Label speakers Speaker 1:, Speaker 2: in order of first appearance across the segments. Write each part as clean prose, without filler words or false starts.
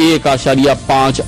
Speaker 1: 1.5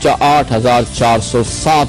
Speaker 1: 8407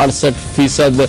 Speaker 1: 68%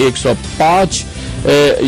Speaker 1: 105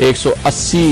Speaker 1: 180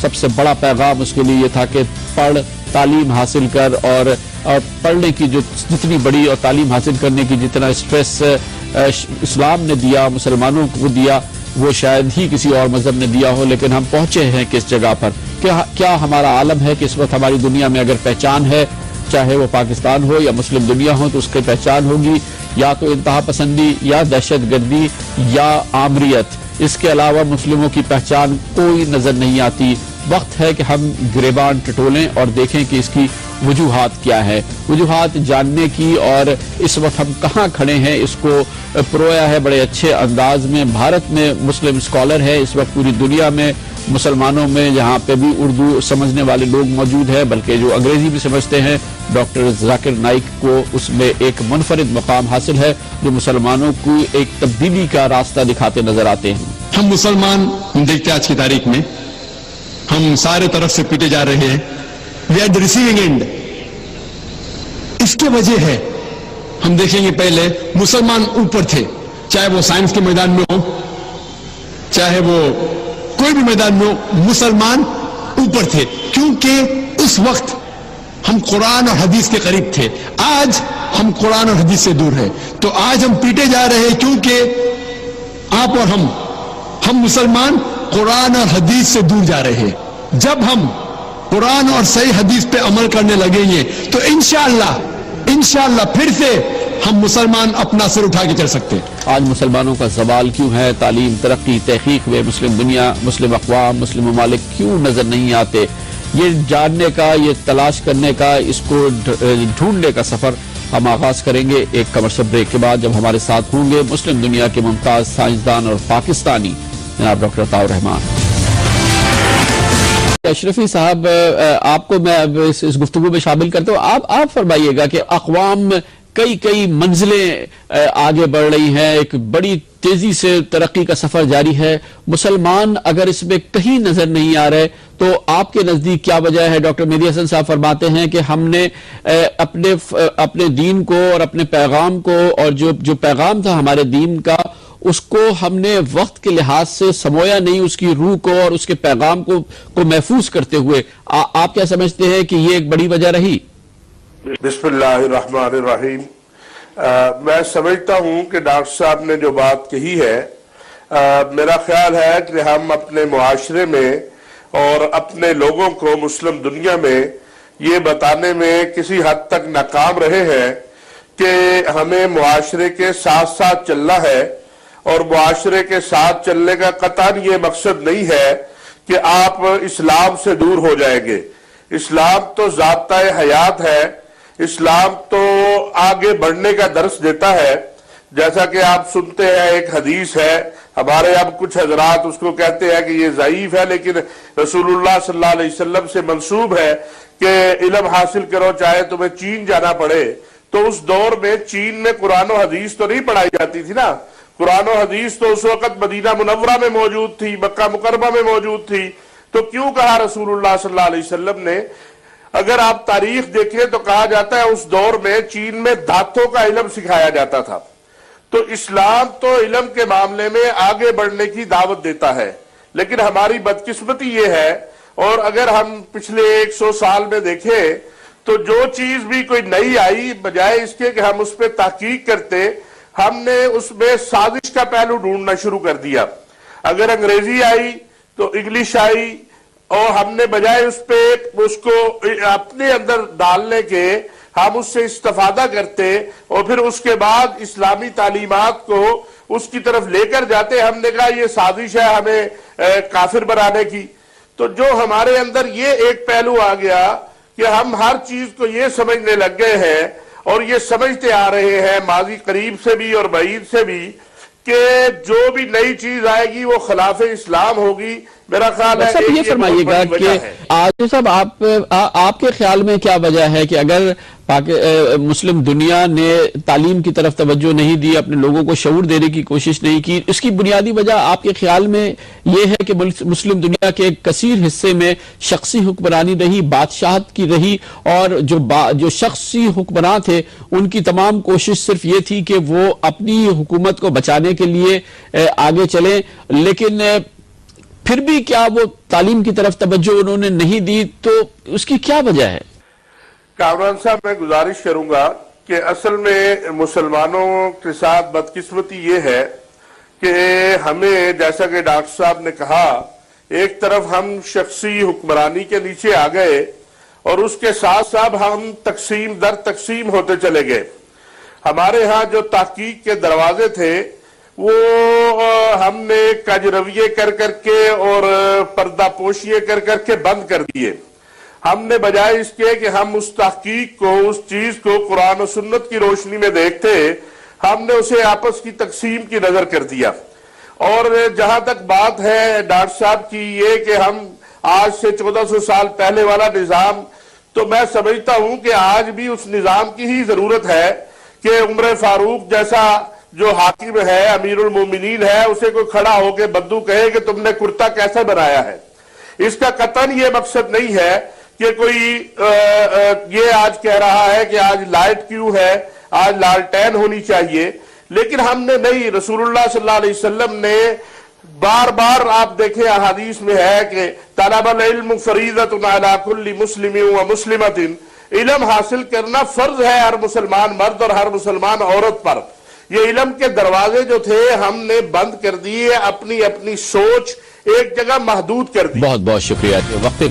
Speaker 1: سب سے بڑا پیغام اس کے لیے یہ تھا کہ پڑھ، تعلیم حاصل کر، اور پڑھنے کی جو جتنی بڑی اور تعلیم حاصل کرنے کی جتنا اسٹریس اسلام نے دیا، مسلمانوں کو دیا، وہ شاید ہی کسی اور مذہب نے دیا ہو، لیکن ہم پہنچے ہیں کس جگہ پر؟ کیا ہمارا عالم ہے کہ اس وقت ہماری دنیا میں اگر پہچان ہے، چاہے وہ پاکستان ہو یا مسلم دنیا ہو، تو اس کی پہچان ہوگی یا تو انتہا پسندی یا دہشت گردی یا آمریت۔ اس کے علاوہ مسلموں کی پہچان کوئی نظر نہیں آتی۔ وقت ہے کہ ہم گریبان ٹٹولیں اور دیکھیں کہ اس کی وجوہات کیا ہے، وجوہات جاننے کی، اور اس وقت ہم کہاں کھڑے ہیں اس کو پرویا ہے بڑے اچھے انداز میں۔ بھارت میں مسلم اسکالر ہے اس وقت، پوری دنیا میں مسلمانوں میں جہاں پہ بھی اردو سمجھنے والے لوگ موجود ہیں، بلکہ جو انگریزی بھی سمجھتے ہیں، ڈاکٹر ذاکر نائک کو اس میں ایک منفرد مقام حاصل ہے جو مسلمانوں کو ایک تبدیلی کا راستہ دکھاتے نظر آتے ہیں۔
Speaker 2: ہم مسلمان دیکھتے ہیں آج کی تاریخ میں ہم سارے طرف سے پیٹے جا رہے ہیں، we are the receiving end. اس کی وجہ ہے، ہم دیکھیں گے پہلے مسلمان اوپر تھے، چاہے وہ سائنس کے میدان میں ہو، چاہے وہ کوئی بھی میدان میں ہو، مسلمان اوپر تھے، کیونکہ اس وقت ہم قرآن اور حدیث کے قریب تھے۔ آج ہم قرآن اور حدیث سے دور ہیں، تو آج ہم پیٹے جا رہے ہیں، کیونکہ آپ اور ہم مسلمان قرآن اور حدیث سے دور جا رہے ہیں۔ جب ہم قرآن اور صحیح حدیث پہ عمل کرنے لگیں گے تو انشاءاللہ پھر سے ہم مسلمان اپنا سر اٹھا کے چل سکتے ہیں۔
Speaker 1: آج مسلمانوں کا زوال کیوں ہے؟ تعلیم، ترقی، تحقیق میں مسلم دنیا، مسلم اقوام، مسلم ممالک کیوں نظر نہیں آتے؟ یہ جاننے کا، یہ تلاش کرنے کا، اس کو ڈھونڈنے کا سفر ہم آغاز کریں گے ایک کمرشل بریک کے بعد، جب ہمارے ساتھ ہوں گے مسلم دنیا کے ممتاز سائنسدان اور پاکستانی جناب ڈاکٹر عطاء الرحمان۔ اشرفی صاحب، آپ کو میں اس گفتگو میں شامل کرتا ہوں۔ آپ فرمائیے گا کہ اقوام کئی منزلیں آگے بڑھ رہی ہیں، ایک بڑی تیزی سے ترقی کا سفر جاری ہے، مسلمان اگر اس میں کہیں نظر نہیں آ رہے تو آپ کے نزدیک کیا وجہ ہے؟ ڈاکٹر مہدی حسن صاحب فرماتے ہیں کہ ہم نے اپنے دین کو اور اپنے پیغام کو، اور جو پیغام تھا ہمارے دین کا، اس کو ہم نے وقت کے لحاظ سے سمویا نہیں، اس کی روح کو اور اس کے پیغام کو محفوظ کرتے ہوئے۔ آپ کیا سمجھتے ہیں کہ یہ ایک بڑی وجہ رہی؟
Speaker 3: بسم اللہ الرحمن الرحیم۔ میں سمجھتا ہوں کہ ڈاکٹر صاحب نے جو بات کہی ہے، میرا خیال ہے کہ ہم اپنے معاشرے میں اور اپنے لوگوں کو مسلم دنیا میں یہ بتانے میں کسی حد تک ناکام رہے ہیں کہ ہمیں معاشرے کے ساتھ ساتھ چلنا ہے، اور معاشرے کے ساتھ چلنے کا قطعاً یہ مقصد نہیں ہے کہ آپ اسلام سے دور ہو جائیں گے۔ اسلام تو ضابطۂ حیات ہے، اسلام تو آگے بڑھنے کا درس دیتا ہے۔ جیسا کہ آپ سنتے ہیں، ایک حدیث ہے، ہمارے اب کچھ حضرات اس کو کہتے ہیں کہ یہ ضعیف ہے، لیکن رسول اللہ صلی اللہ علیہ وسلم سے منسوب ہے کہ علم حاصل کرو چاہے تمہیں چین جانا پڑے۔ تو اس دور میں چین میں قرآن و حدیث تو نہیں پڑھائی جاتی تھی نا، قرآن و حدیث تو اس وقت مدینہ منورہ میں موجود تھی، مکہ مکرمہ میں موجود تھی۔ تو کیوں کہا رسول اللہ صلی اللہ علیہ وسلم نے؟ اگر آپ تاریخ دیکھیں تو کہا جاتا ہے اس دور میں چین میں دھاتوں کا علم سکھایا جاتا تھا۔ تو اسلام تو علم کے معاملے میں آگے بڑھنے کی دعوت دیتا ہے، لیکن ہماری بدقسمتی یہ ہے، اور اگر ہم پچھلے 100 سال میں دیکھیں تو جو چیز بھی کوئی نئی آئی، بجائے اس کے کہ ہم اس پہ تحقیق کرتے، ہم نے اس میں سازش کا پہلو ڈھونڈنا شروع کر دیا۔ اگر انگریزی آئی تو انگلش آئی، اور ہم نے بجائے اس کو اپنے اندر ڈالنے کے ہم اس سے استفادہ کرتے، اور پھر اس کے بعد اسلامی تعلیمات کو اس کی طرف لے کر جاتے۔ ہم نے کہا یہ سازش ہے ہمیں کافر بنانے کی۔ تو جو ہمارے اندر یہ ایک پہلو آ گیا کہ ہم ہر چیز کو یہ سمجھنے لگ گئے ہیں، اور یہ سمجھتے آ رہے ہیں ماضی قریب سے بھی اور بعید سے بھی، کہ جو بھی نئی چیز آئے گی وہ خلاف اسلام ہوگی۔ میرا خیال ہے
Speaker 1: یہ فرمائیے گا کہ آج صاحب آپ کے خیال میں کیا وجہ ہے کہ اگر مسلم دنیا نے تعلیم کی طرف توجہ نہیں دی، اپنے لوگوں کو شعور دینے کی کوشش نہیں کی، اس کی بنیادی وجہ آپ کے خیال میں یہ ہے کہ مسلم دنیا کے ایک کثیر حصے میں شخصی حکمرانی رہی، بادشاہت کی رہی، اور جو شخصی حکمراں تھے ان کی تمام کوشش صرف یہ تھی کہ وہ اپنی حکومت کو بچانے کے لیے آگے چلیں، لیکن پھر بھی کیا وہ تعلیم کی طرف توجہ انہوں نے نہیں دی، تو اس کی کیا وجہ ہے؟
Speaker 3: کامران صاحب، میں گزارش کروں گا کہ اصل میں مسلمانوں کے ساتھ بدقسمتی یہ ہے کہ ہمیں، جیسا کہ ڈاکٹر صاحب نے کہا، ایک طرف ہم شخصی حکمرانی کے نیچے آ گئے اور اس کے ساتھ ساتھ ہم تقسیم در تقسیم ہوتے چلے گئے. ہمارے ہاں جو تحقیق کے دروازے تھے وہ ہم نے کج رویے کر کر کے اور پردہ پوشیے کر کر کے بند کر دیے. ہم نے بجائے اس کے کہ ہم اس تحقیق کو، اس چیز کو قرآن و سنت کی روشنی میں دیکھتے، ہم نے اسے آپس کی تقسیم کی نظر کر دیا. اور جہاں تک بات ہے ڈاکٹر صاحب کی یہ کہ ہم آج سے 1400 سال پہلے والا نظام، تو میں سمجھتا ہوں کہ آج بھی اس نظام کی ہی ضرورت ہے کہ عمر فاروق جیسا جو حاکم ہے، امیر المومنین ہے، اسے کوئی کھڑا ہو کے بدو کہے کہ تم نے کرتا کیسے بنایا ہے. اس کا قطعاً یہ مقصد نہیں ہے کہ کوئی یہ آج کہہ رہا ہے کہ آج لائٹ کیوں ہے، آج لالٹین ہونی چاہیے. لیکن ہم نے نہیں، رسول اللہ صلی اللہ علیہ وسلم نے بار بار، آپ دیکھیں احادیث میں ہے کہ طلب العلم فریضۃ علی کل مسلم و مسلمۃ، علم حاصل کرنا فرض ہے ہر مسلمان مرد اور ہر مسلمان عورت پر. یہ علم کے دروازے جو تھے ہم نے بند کر دیے، اپنی اپنی سوچ ایک جگہ محدود کر دی.
Speaker 1: بہت بہت شکریہ. وقت